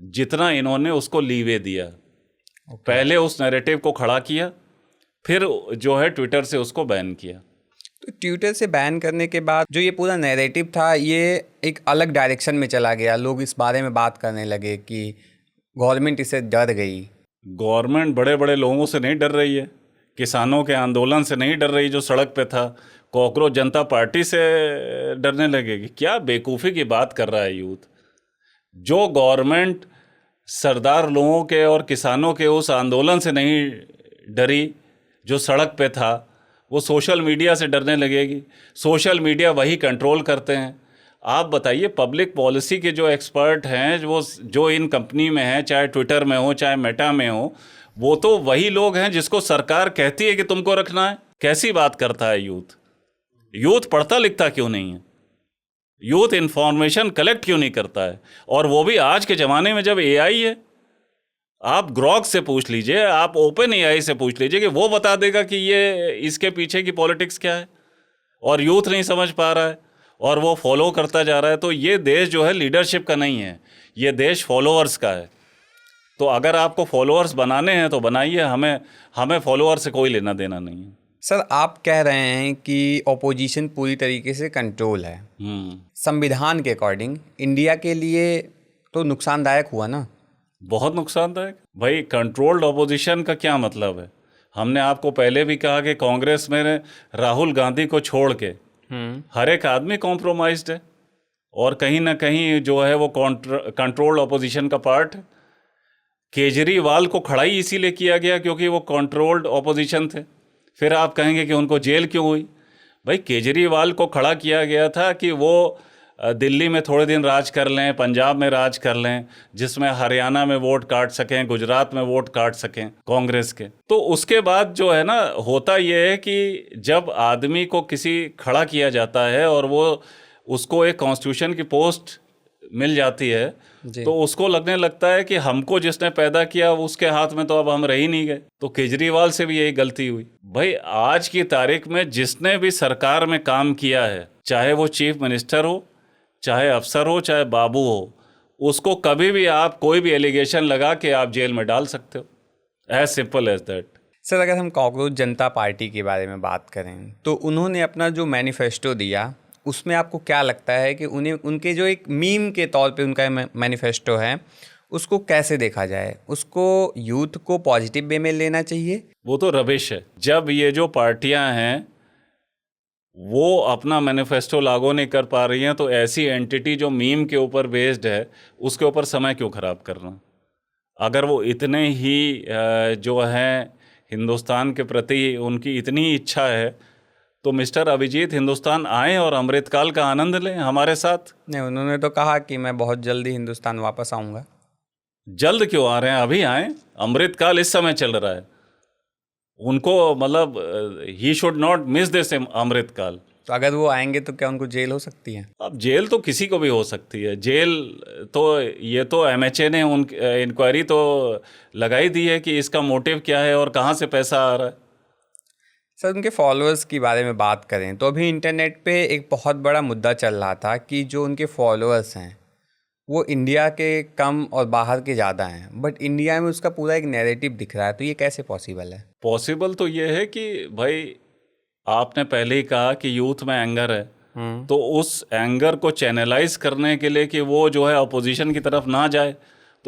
जितना इन्होंने उसको लीवे दिया। पहले उस नैरेटिव को खड़ा किया, फिर जो है ट्विटर से उसको बैन किया।
तो ट्विटर से बैन करने के बाद जो ये पूरा नैरेटिव था ये एक अलग डायरेक्शन में चला गया। लोग इस बारे में बात करने लगे कि गवर्नमेंट इससे डर गई।
गवर्नमेंट बड़े बड़े लोगों से नहीं डर रही है, किसानों के आंदोलन से नहीं डर रही जो सड़क पे था। कॉकरोच जनता पार्टी से डरने लगेगी? क्या बेवकूफ़ी की बात कर रहा है यूथ। जो गवर्नमेंट सरदार लोगों के और किसानों के उस आंदोलन से नहीं डरी जो सड़क पे था, वो सोशल मीडिया से डरने लगेगी? सोशल मीडिया वही कंट्रोल करते हैं। आप बताइए, पब्लिक पॉलिसी के जो एक्सपर्ट हैं वो जो इन कंपनी में हैं, चाहे ट्विटर में हो चाहे मेटा में हो, वो तो वही लोग हैं जिसको सरकार कहती है कि तुमको रखना है। कैसी बात करता है यूथ? यूथ पढ़ता लिखता क्यों नहीं है? यूथ इंफॉर्मेशन कलेक्ट क्यों नहीं करता है? और वो भी आज के ज़माने में जब एआई है। आप ग्रॉक से पूछ लीजिए, आप ओपन एआई से पूछ लीजिए कि वो बता देगा कि ये इसके पीछे की पॉलिटिक्स क्या है। और यूथ नहीं समझ पा रहा है और वो फॉलो करता जा रहा है। तो ये देश जो है लीडरशिप का नहीं है, ये देश फॉलोअर्स का है। तो अगर आपको फॉलोअर्स बनाने हैं तो बनाइए, हमें फॉलोअर से कोई लेना देना नहीं है।
सर, आप कह रहे हैं कि ऑपोजिशन पूरी तरीके से कंट्रोल है। संविधान के अकॉर्डिंग इंडिया के लिए तो नुकसानदायक हुआ ना?
बहुत नुकसानदायक भाई। कंट्रोल्ड ऑपोजिशन का क्या मतलब है? हमने आपको पहले भी कहा कि कांग्रेस में राहुल गांधी को छोड़ के हर एक आदमी कॉम्प्रोमाइज्ड है, और कहीं ना कहीं जो है वो कंट्रोल्ड ऑपोजिशन का पार्ट है। केजरीवाल को खड़ा ही इसीलिए किया गया क्योंकि वो कंट्रोल्ड ऑपोजिशन थे। फिर आप कहेंगे कि उनको जेल क्यों हुई? भाई, केजरीवाल को खड़ा किया गया था कि वो दिल्ली में थोड़े दिन राज कर लें, पंजाब में राज कर लें, जिसमें हरियाणा में वोट काट सकें, गुजरात में वोट काट सकें कांग्रेस के। तो उसके बाद जो है ना, होता ये है कि जब आदमी को किसी खड़ा किया जाता है और वो उसको एक कॉन्स्टिट्यूशन की पोस्ट मिल जाती है, तो उसको लगने लगता है कि हमको जिसने पैदा किया उसके हाथ में तो अब हम रह ही नहीं गए। तो केजरीवाल से भी यही गलती हुई। भाई, आज की तारीख में जिसने भी सरकार में काम किया है, चाहे वो चीफ मिनिस्टर हो, चाहे अफसर हो, चाहे बाबू हो, उसको कभी भी आप कोई भी एलिगेशन लगा के आप जेल में डाल सकते हो। As simple as that.
Sir, अगर हम कॉकरोच जनता पार्टी के बारे में बात करें तो उन्होंने अपना जो मैनिफेस्टो दिया उसमें आपको क्या लगता है कि उन्हें उनके जो एक मीम के तौर पे उनका मैनिफेस्टो है उसको कैसे देखा जाए? उसको यूथ को पॉजिटिव वे में लेना चाहिए?
वो तो रबिश है। जब ये जो पार्टियां हैं वो अपना मैनिफेस्टो लागू नहीं कर पा रही हैं, तो ऐसी एंटिटी जो मीम के ऊपर बेस्ड है उसके ऊपर समय क्यों ख़राब करना? अगर वो इतने ही जो है हिंदुस्तान के प्रति उनकी इतनी इच्छा है तो मिस्टर अभिजीत हिंदुस्तान आए और अमृतकाल का आनंद लें हमारे साथ।
नहीं, उन्होंने तो कहा कि मैं बहुत जल्दी हिंदुस्तान वापस आऊँगा।
जल्द क्यों आ रहे हैं? अभी आए। अमृतकाल इस समय चल रहा है। उनको मतलब he should not miss this Amrit Kaal.
तो अगर वो आएंगे तो क्या उनको जेल हो सकती है?
अब जेल तो किसी को भी हो सकती है। जेल तो ये तो एमएचए ने उन इंक्वायरी तो लगाई दी है कि इसका मोटिव क्या है और कहाँ से पैसा आ रहा है।
सर, उनके फॉलोअर्स के बारे में बात करें तो अभी इंटरनेट पे एक बहुत बड़ा मुद्दा चल रहा था कि जो उनके फॉलोअर्स हैं वो इंडिया के कम और बाहर के ज़्यादा हैं, बट इंडिया में उसका पूरा एक नैरेटिव दिख रहा है। तो ये कैसे पॉसिबल है?
पॉसिबल तो ये है कि भाई, आपने पहले ही कहा कि यूथ में एंगर है, तो उस एंगर को चैनलाइज करने के लिए कि वो जो है अपोजिशन की तरफ ना जाए,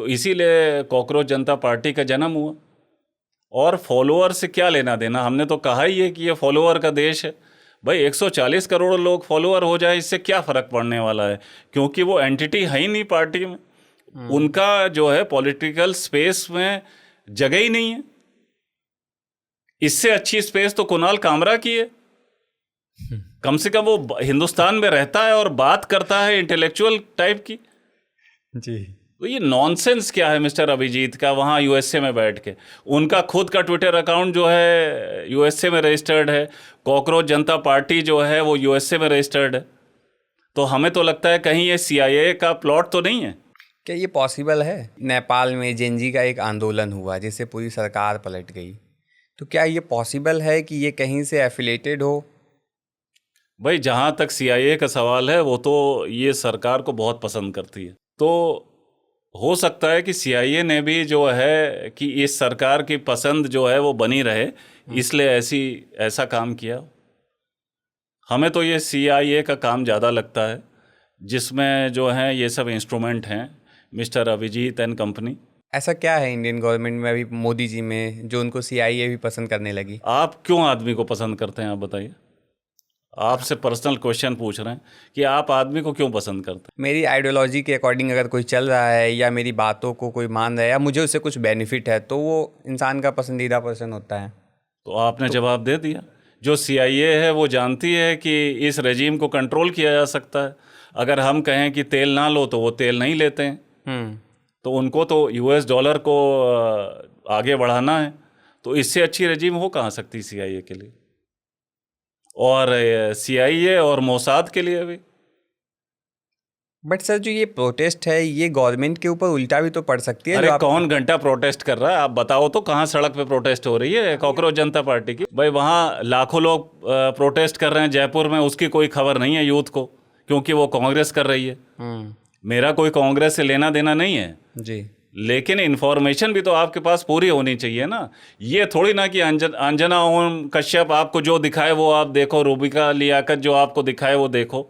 तो इसीलिए कॉकरोच जनता पार्टी का जन्म हुआ। और फॉलोअर से क्या लेना देना, हमने तो कहा ही है कि ये फॉलोअर का देश है। भाई 140 करोड़ लोग फॉलोअर हो जाए, इससे क्या फ़र्क पड़ने वाला है, क्योंकि वो एंटिटी है ही नहीं पार्टी में, उनका जो है पॉलिटिकल स्पेस में जगह ही नहीं है। इससे अच्छी स्पेस तो कुणाल कामरा की है, कम से कम वो हिंदुस्तान में रहता है और बात करता है इंटेलेक्चुअल टाइप की।
जी।
तो ये नॉनसेंस क्या है मिस्टर अभिजीत का, वहाँ यूएसए में बैठ के उनका खुद का ट्विटर अकाउंट जो है यूएसए में रजिस्टर्ड है, कॉकरोच जनता पार्टी जो है वो यूएसए में रजिस्टर्ड है। तो हमें तो लगता है कहीं ये CIA का प्लॉट तो नहीं है।
क्या ये पॉसिबल है? नेपाल में जेनजी का एक आंदोलन हुआ जिससे पूरी सरकार पलट गई, तो क्या ये पॉसिबल है कि ये कहीं से एफिलेटेड हो?
भाई जहाँ तक CIA का सवाल है, वो तो ये सरकार को बहुत पसंद करती है, तो हो सकता है कि CIA ने भी जो है कि इस सरकार की पसंद जो है वो बनी रहे, इसलिए ऐसा काम किया। हमें तो ये CIA का काम ज़्यादा लगता है, जिसमें जो है ये सब इंस्ट्रूमेंट हैं, मिस्टर अभिजीत एंड कंपनी।
ऐसा क्या है इंडियन गवर्नमेंट में अभी मोदी जी में जो उनको CIA भी पसंद करने लगी?
आप क्यों आदमी को पसंद करते हैं, आप बताइए। आपसे पर्सनल क्वेश्चन पूछ रहे हैं कि आप आदमी को क्यों पसंद करते हैं।
मेरी आइडियोलॉजी के अकॉर्डिंग अगर कोई चल रहा है या मेरी बातों को कोई मान रहा है या मुझे उससे कुछ बेनिफिट है, तो वो इंसान का पसंदीदा पर्सन होता है।
तो आपने जवाब दे दिया। जो CIA है वो जानती है कि इस रजीम को कंट्रोल किया जा सकता है। अगर हम कहें कि तेल ना लो तो वो तेल नहीं लेते हैं। तो उनको तो US डॉलर को आगे बढ़ाना है, तो इससे अच्छी रजीम हो कहाँ सकती CIA के लिए, और CIA और मोसाद के लिए भी।
बट सर जो ये प्रोटेस्ट है ये गवर्नमेंट के ऊपर उल्टा भी तो पड़ सकती है।
अरे
जो
कौन घंटा प्रोटेस्ट कर रहा है, आप बताओ तो कहाँ सड़क पे प्रोटेस्ट हो रही है कॉकरोच जनता पार्टी की। भाई वहाँ लाखों लोग प्रोटेस्ट कर रहे हैं जयपुर में, उसकी कोई खबर नहीं है यूथ को, क्योंकि वो कांग्रेस कर रही है। मेरा कोई कांग्रेस से लेना देना नहीं है
जी,
लेकिन इन्फॉर्मेशन भी तो आपके पास पूरी होनी चाहिए ना। ये थोड़ी ना कि अंजना ओम कश्यप आपको जो दिखाए वो आप देखो, रूबिका लियाकत जो आपको दिखाए वो देखो।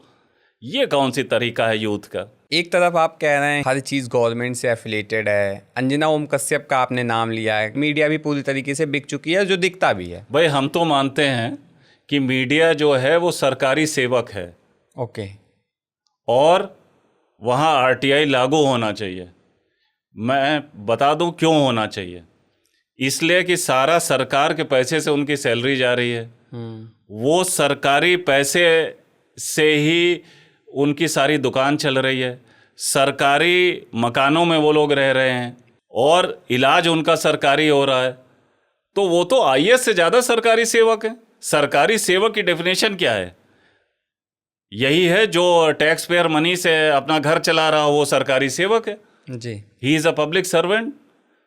ये कौन सी तरीका है यूथ का।
एक तरफ आप कह रहे हैं हर चीज़ गवर्नमेंट से एफिलेटेड है, अंजना ओम कश्यप का आपने नाम लिया है, मीडिया भी पूरी तरीके से बिक चुकी है जो दिखता भी है।
भाई हम तो मानते हैं कि मीडिया जो है वो सरकारी सेवक है।
ओके।
और वहाँ RTI लागू होना चाहिए। मैं बता दूं क्यों होना चाहिए। इसलिए कि सारा सरकार के पैसे से उनकी सैलरी जा रही है, वो सरकारी पैसे से ही उनकी सारी दुकान चल रही है, सरकारी मकानों में वो लोग रह रहे हैं और इलाज उनका सरकारी हो रहा है। तो वो तो IAS से ज़्यादा सरकारी सेवक है। सरकारी सेवक की डेफिनेशन क्या है? यही है जो टैक्स पेयर मनी से अपना घर चला रहा हो, वो सरकारी सेवक है
जी।
He is a public servant,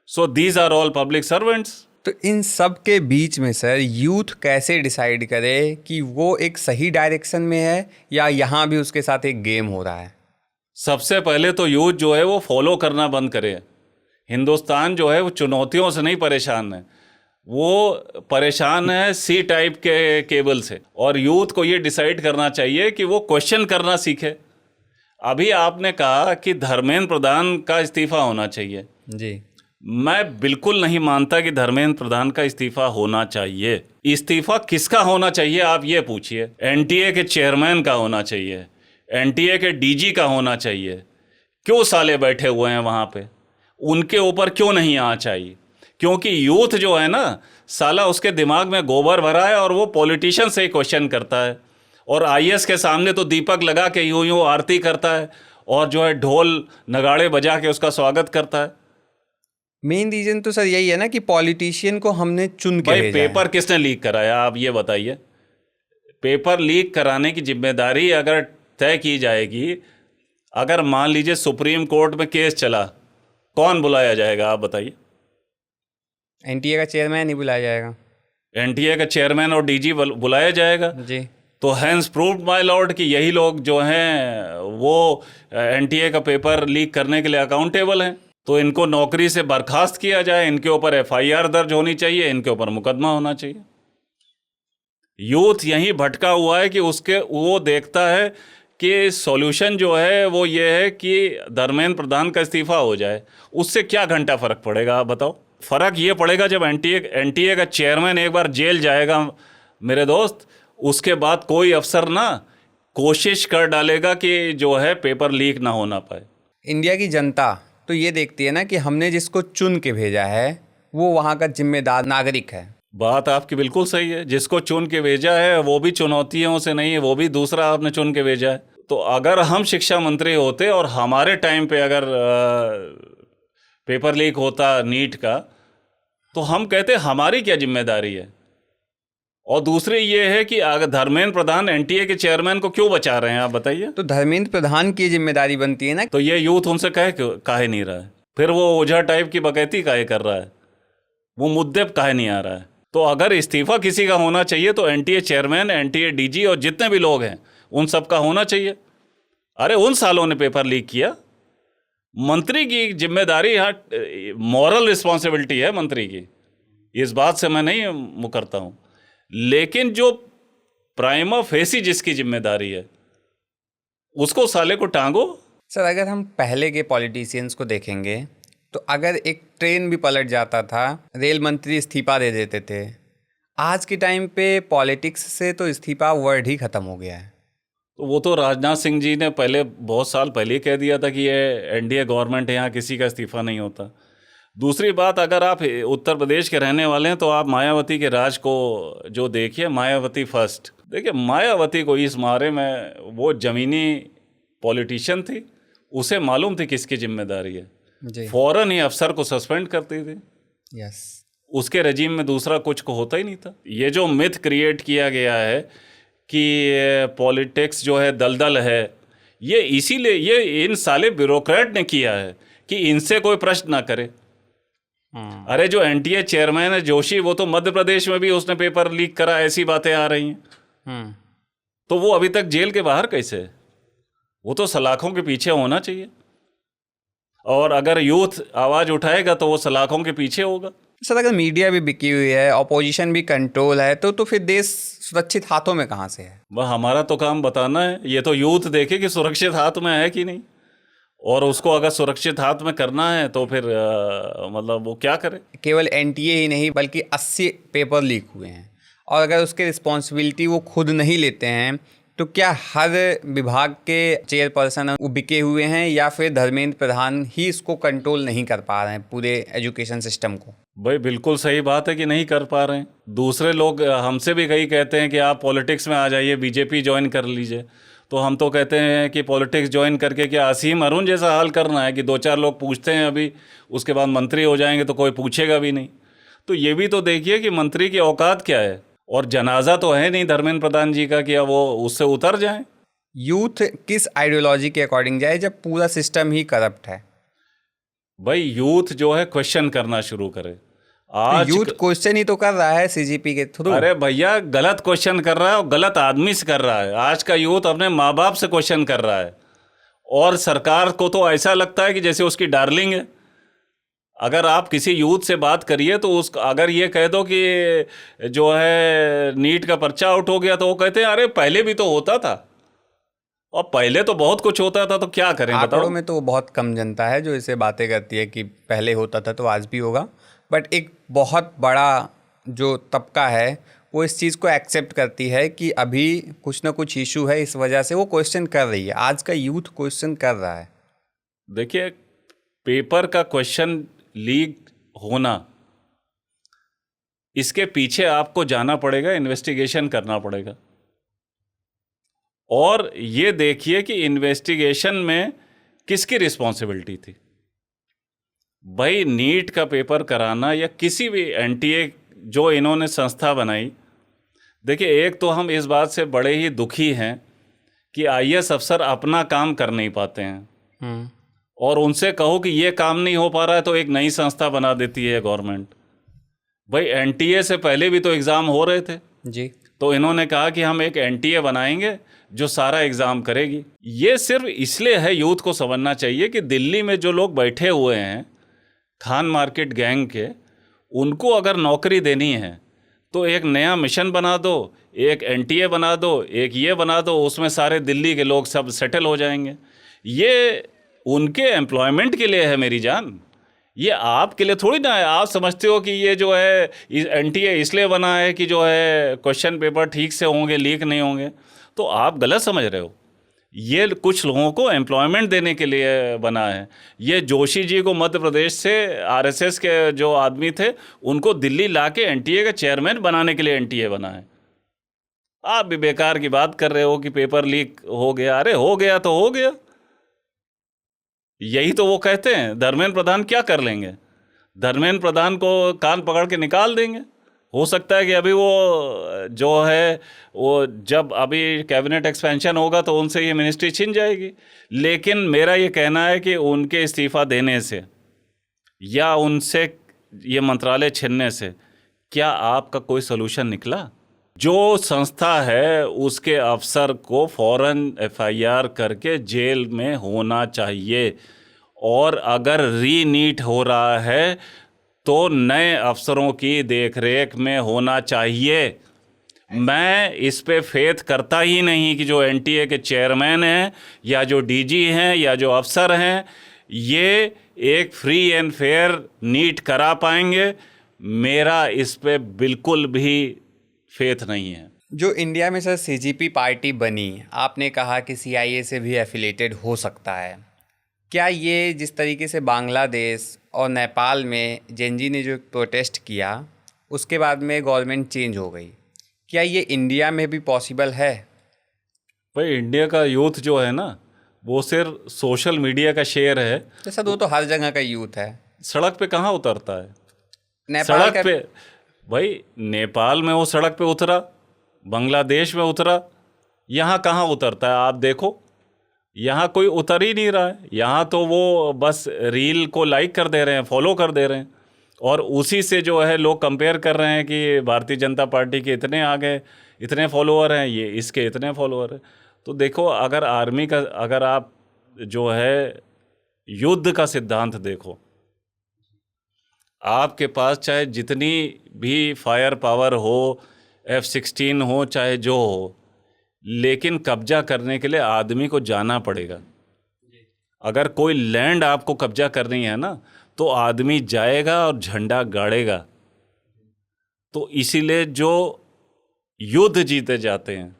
so these are all public servants.
तो इन सब के बीच में सर यूथ कैसे डिसाइड करे कि वो एक सही डायरेक्शन में है या यहाँ भी उसके साथ एक गेम हो रहा है?
सबसे पहले तो यूथ जो है वो फॉलो करना बंद करे। हिंदुस्तान जो है वो चुनौतियों से नहीं परेशान है, वो परेशान है C टाइप के केबल से। और यूथ को ये डिसाइड करना चाहिए कि वो क्वेश्चन करना सीखे। अभी आपने कहा कि धर्मेंद्र प्रधान का इस्तीफा होना चाहिए।
जी।
मैं बिल्कुल नहीं मानता कि धर्मेंद्र प्रधान का इस्तीफा होना चाहिए। इस्तीफा किसका होना चाहिए आप ये पूछिए। NTA के चेयरमैन का होना चाहिए, NTA के DG का होना चाहिए। क्यों साले बैठे हुए हैं वहाँ पे, उनके ऊपर क्यों नहीं आना चाहिए? क्योंकि यूथ जो है ना साला, उसके दिमाग में गोबर भरा है और वो पॉलिटिशियन से ही क्वेश्चन करता है। और IAS के सामने तो दीपक लगा के यूं यूं आरती करता है और जो है ढोल नगाड़े बजा के उसका स्वागत करता है।
मेन रीजन तो सर यही है ना कि पॉलिटिशियन को हमने चुन के
भाई
भेजा है।
पेपर किसने लीक कराया, आप ये बताइए। पेपर लीक कराने की जिम्मेदारी अगर तय की जाएगी, अगर मान लीजिए सुप्रीम कोर्ट में केस चला, कौन बुलाया जाएगा आप बताइए?
NTA का चेयरमैन ही बुलाया जाएगा।
NTA का चेयरमैन और DG बुलाया जाएगा।
जी।
तो हैंस प्रूव्ड माय लॉर्ड कि यही लोग जो हैं वो NTA का पेपर लीक करने के लिए अकाउंटेबल हैं। तो इनको नौकरी से बर्खास्त किया जाए, इनके ऊपर FIR दर्ज होनी चाहिए, इनके ऊपर मुकदमा होना चाहिए। यूथ यहीं भटका हुआ है कि वो देखता है कि सॉल्यूशन जो है वो ये है कि धर्मेंद्र प्रधान का इस्तीफा हो जाए। उससे क्या घंटा फ़र्क पड़ेगा, आप बताओ? फ़र्क ये पड़ेगा जब एनटीए का चेयरमैन एक बार जेल जाएगा मेरे दोस्त, उसके बाद कोई अफसर ना कोशिश कर डालेगा कि जो है पेपर लीक ना होना पाए।
इंडिया की जनता तो ये देखती है ना कि हमने जिसको चुन के भेजा है वो वहाँ का जिम्मेदार नागरिक है।
बात आपकी बिल्कुल सही है, जिसको चुन के भेजा है वो भी चुनौतियों से नहीं है, वो भी दूसरा आपने चुन के भेजा है। तो अगर हम शिक्षा मंत्री होते और हमारे टाइम पे अगर पेपर लीक होता नीट का, तो हम कहते हमारी क्या जिम्मेदारी है। और दूसरी ये है कि अगर धर्मेंद्र प्रधान एनटीए के चेयरमैन को क्यों बचा रहे हैं, आप बताइए?
तो धर्मेंद्र प्रधान की जिम्मेदारी बनती है ना।
तो ये यूथ उनसे काहे नहीं रहा है? फिर वो ओझा टाइप की बकैती काहे कर रहा है? वो मुद्दे पे काहे नहीं आ रहा है? तो अगर इस्तीफा किसी का होना चाहिए तो एनटीए चेयरमैन, एनटीए डीजी और जितने भी लोग हैं उन सब का होना चाहिए। अरे उन सालों ने पेपर लीक किया, मंत्री की जिम्मेदारी, यहाँ मॉरल रिस्पॉन्सिबिलिटी है मंत्री की, इस बात से मैं नहीं मुकरता हूँ। लेकिन जो प्राइमा फेसी जिसकी जिम्मेदारी है उसको साले को टांगो।
सर अगर हम पहले के पॉलिटिशियंस को देखेंगे तो अगर एक ट्रेन भी पलट जाता था, रेल मंत्री इस्तीफा दे देते थे। आज के टाइम पे पॉलिटिक्स से तो इस्तीफा वर्ड ही ख़त्म हो गया है।
तो वो तो राजनाथ सिंह जी ने पहले बहुत साल पहले कह दिया था कि ये एनडीए गवर्नमेंट है, यहाँ किसी का इस्तीफा नहीं होता। दूसरी बात, अगर आप उत्तर प्रदेश के रहने वाले हैं तो आप मायावती के राज को जो देखिए, मायावती फर्स्ट। देखिए मायावती को इस मारे में, वो ज़मीनी पॉलिटिशियन थी, उसे मालूम थी किसकी जिम्मेदारी है, फौरन ही अफसर को सस्पेंड करती थी।
यस,
उसके रजीम में दूसरा कुछ को होता ही नहीं था। ये जो मिथ क्रिएट किया गया है कि पॉलिटिक्स जो है दलदल है, ये इसीलिए ये इन साले ब्यूरोक्रेट ने किया है कि इनसे कोई प्रश्न ना करे। अरे जो एनटीए चेयरमैन है जोशी, वो तो मध्य प्रदेश में भी उसने पेपर लीक करा, ऐसी बातें आ रही हैं। तो वो अभी तक जेल के बाहर कैसे है? वो तो सलाखों के पीछे होना चाहिए। और अगर यूथ आवाज़ उठाएगा तो वो सलाखों के पीछे होगा।
सर अगर मीडिया भी बिकी हुई है, ऑपोजिशन भी कंट्रोल है, तो फिर देश सुरक्षित हाथों में कहाँ से है?
वह हमारा तो काम बताना है। ये तो यूथ देखे कि सुरक्षित हाथ में है कि नहीं, और उसको अगर सुरक्षित हाथ में करना है तो फिर मतलब वो क्या करे।
केवल एनटीए ही नहीं बल्कि 80 पेपर लीक हुए हैं, और अगर उसके रिस्पॉन्सिबिलिटी वो खुद नहीं लेते हैं तो क्या हर विभाग के चेयरपर्सन वो बिके हुए हैं, या फिर धर्मेंद्र प्रधान ही इसको कंट्रोल नहीं कर पा रहे हैं पूरे एजुकेशन सिस्टम को?
भाई बिल्कुल सही बात है कि नहीं कर पा रहे हैं। दूसरे लोग हमसे भी कई कहते हैं कि आप पॉलिटिक्स में आ जाइए, बीजेपी ज्वाइन कर लीजिए। तो हम तो कहते हैं कि पॉलिटिक्स ज्वाइन करके क्या असीम अरुण जैसा हाल करना है कि दो चार लोग पूछते हैं अभी, उसके बाद मंत्री हो जाएंगे तो कोई पूछेगा भी नहीं। तो ये भी तो देखिए कि मंत्री की औकात क्या है। और जनाजा तो है नहीं धर्मेंद्र प्रधान जी का कि वो उससे उतर जाएं।
यूथ किस आइडियोलॉजी के अकॉर्डिंग जाए जब पूरा सिस्टम ही करप्ट है?
भाई यूथ जो है क्वेश्चन करना शुरू करे। आज
यूथ क्वेश्चन ही तो कर रहा है सीजीपी के थ्रू।
अरे भैया गलत क्वेश्चन कर रहा है और गलत आदमी से कर रहा है। आज का यूथ अपने माँ बाप से क्वेश्चन कर रहा है, और सरकार को तो ऐसा लगता है कि जैसे उसकी डार्लिंग है। अगर आप किसी यूथ से बात करिए तो उस अगर ये कह दो कि जो है नीट का पर्चा आउट हो गया, तो वो कहते हैं अरे पहले भी तो होता था, और पहले तो बहुत कुछ होता था, तो क्या करें बताओ।
आंकड़ों में तो बहुत कम जनता है जो इसे बातें करती है कि पहले होता था तो आज भी होगा, बट एक बहुत बड़ा जो तबका है वो इस चीज़ को एक्सेप्ट करती है कि अभी कुछ ना कुछ इशू है, इस वजह से वो क्वेश्चन कर रही है। आज का यूथ क्वेश्चन कर रहा है।
देखिए पेपर का क्वेश्चन लीक होना, इसके पीछे आपको जाना पड़ेगा, इन्वेस्टिगेशन करना पड़ेगा। और ये देखिए कि इन्वेस्टिगेशन में किसकी रिस्पॉन्सिबिलिटी थी। भाई नीट का पेपर कराना या किसी भी एनटीए जो इन्होंने संस्था बनाई, देखिए एक तो हम इस बात से बड़े ही दुखी हैं कि आईएएस अफसर अपना काम कर नहीं पाते हैं, और उनसे कहो कि ये काम नहीं हो पा रहा है तो एक नई संस्था बना देती है गवर्नमेंट। भाई एनटीए से पहले भी तो एग्ज़ाम हो रहे थे
जी,
तो इन्होंने कहा कि हम एक एनटीए बनाएंगे जो सारा एग्ज़ाम करेगी। ये सिर्फ इसलिए है, यूथ को समझना चाहिए कि दिल्ली में जो लोग बैठे हुए हैं खान मार्केट गैंग के, उनको अगर नौकरी देनी है तो एक नया मिशन बना दो, एक एनटीए बना दो, एक ये बना दो, उसमें सारे दिल्ली के लोग सब सेटल हो जाएंगे। ये उनके एम्प्लॉयमेंट के लिए है मेरी जान, ये आपके लिए थोड़ी ना है। आप समझते हो कि ये जो है एनटीए इसलिए बना है कि जो है क्वेश्चन पेपर ठीक से होंगे, लीक नहीं होंगे, तो आप गलत समझ रहे हो। ये कुछ लोगों को एम्प्लॉयमेंट देने के लिए बना है। ये जोशी जी को मध्य प्रदेश से आरएसएस के जो आदमी थे उनको दिल्ली ला के एनटीए का चेयरमैन बनाने के लिए एनटीए बना है। आप भी बेकार की बात कर रहे हो कि पेपर लीक हो गया। अरे हो गया तो हो गया, यही तो वो कहते हैं। धर्मेंद्र प्रधान क्या कर लेंगे? धर्मेंद्र प्रधान को कान पकड़ के निकाल देंगे। हो सकता है कि अभी वो जो है वो जब अभी कैबिनेट एक्सपेंशन होगा तो उनसे ये मिनिस्ट्री छिन जाएगी। लेकिन मेरा ये कहना है कि उनके इस्तीफ़ा देने से या उनसे ये मंत्रालय छीनने से क्या आपका कोई सलूशन निकला? जो संस्था है उसके अफसर को फौरन एफआईआर करके जेल में होना चाहिए, और अगर रीनीट हो रहा है तो नए अफसरों की देखरेख में होना चाहिए। मैं इस पे फेथ करता ही नहीं कि जो एनटीए के चेयरमैन हैं या जो डीजी हैं या जो अफसर हैं ये एक फ्री एंड फेयर नीट करा पाएंगे। मेरा इस पे बिल्कुल भी फेथ नहीं है।
जो इंडिया में सर सीजीपी पार्टी बनी, आपने कहा कि सीआईए से भी एफिलेटेड हो सकता है। क्या ये जिस तरीके से बांग्लादेश और नेपाल में जेनजी ने जो प्रोटेस्ट किया उसके बाद में गवर्नमेंट चेंज हो गई, क्या ये इंडिया में भी पॉसिबल है?
भाई इंडिया का यूथ जो है ना वो सिर्फ सोशल मीडिया का शेयर है।
तो सर वो तो हर जगह का यूथ है,
सड़क पे कहाँ उतरता है?
नेपाल
सड़क पे भाई नेपाल में वो सड़क पे उतरा, बांग्लादेश में उतरा, यहाँ कहाँ उतरता है? आप देखो, यहाँ कोई उतर ही नहीं रहा है। यहाँ तो वो बस रील को लाइक कर दे रहे हैं, फॉलो कर दे रहे हैं, और उसी से जो है लोग कंपेयर कर रहे हैं कि भारतीय जनता पार्टी के इतने आ गए, इतने फॉलोअर हैं, ये इसके इतने फॉलोअर हैं। तो देखो, अगर आर्मी का, अगर आप जो है युद्ध का सिद्धांत देखो, आपके पास चाहे जितनी भी फायर पावर हो, F-16 हो, चाहे जो हो, लेकिन कब्जा करने के लिए आदमी को जाना पड़ेगा। अगर कोई लैंड आपको कब्जा करनी है ना तो आदमी जाएगा और झंडा गाड़ेगा। तो इसीलिए जो युद्ध जीते जाते हैं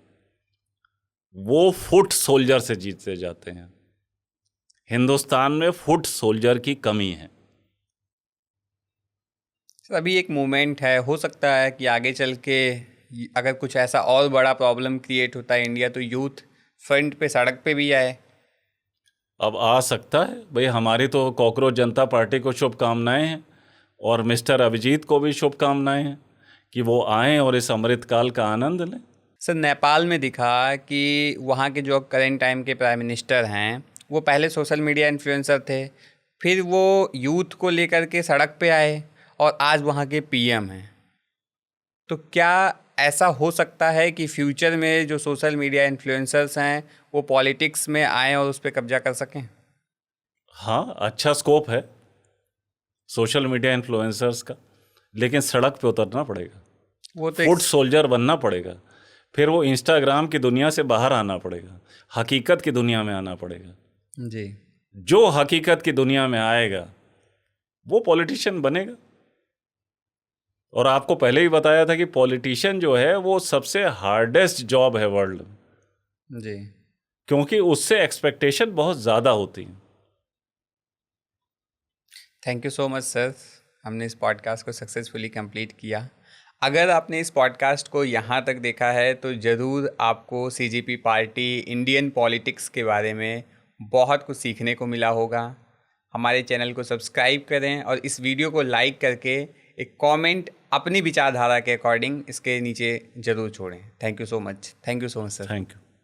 वो फुट सोल्जर से जीते जाते हैं। हिंदुस्तान में फुट सोल्जर की कमी है।
अभी एक मूवमेंट है, हो सकता है कि आगे चल के अगर कुछ ऐसा और बड़ा प्रॉब्लम क्रिएट होता है इंडिया तो यूथ फ्रंट पे, सड़क पे भी आए।
अब आ सकता है भाई। हमारी तो कॉकरोच जनता पार्टी को शुभकामनाएं हैं और मिस्टर अभिजीत को भी शुभकामनाएं हैं कि वो आएँ और इस अमृतकाल का आनंद लें।
सर नेपाल में दिखा कि वहाँ के जो करेंट टाइम के प्राइम मिनिस्टर हैं वो पहले सोशल मीडिया इन्फ्लुएंसर थे, फिर वो यूथ को लेकर के सड़क पे आए और आज वहाँ के पीएम हैं। तो क्या ऐसा हो सकता है कि फ्यूचर में जो सोशल मीडिया इन्फ्लुएंसर्स हैं वो पॉलिटिक्स में आएँ और उस पर कब्जा कर सकें?
हाँ, अच्छा स्कोप है सोशल मीडिया इन्फ्लुएंसर्स का, लेकिन सड़क पे उतरना पड़ेगा,
वो तो
फुट सोल्जर बनना पड़ेगा। फिर वो इंस्टाग्राम की दुनिया से बाहर आना पड़ेगा, हकीकत की दुनिया में आना पड़ेगा।
जी,
जो हकीकत की दुनिया में आएगा वो पॉलिटिशियन बनेगा। और आपको पहले ही बताया था कि पॉलिटिशियन जो है वो सबसे हार्डेस्ट जॉब है वर्ल्ड में।
जी,
क्योंकि उससे एक्सपेक्टेशन बहुत ज़्यादा होती है।
Thank you so much sir, हमने इस पॉडकास्ट को सक्सेसफुली कंप्लीट किया। अगर आपने इस पॉडकास्ट को यहाँ तक देखा है तो ज़रूर आपको सीजीपी पार्टी, इंडियन पॉलिटिक्स के बारे में बहुत कुछ सीखने को मिला होगा। हमारे चैनल को सब्सक्राइब करें और इस वीडियो को लाइक करके एक कमेंट अपनी विचारधारा के अकॉर्डिंग इसके नीचे ज़रूर छोड़ें। Thank you so much sir.
Thank you.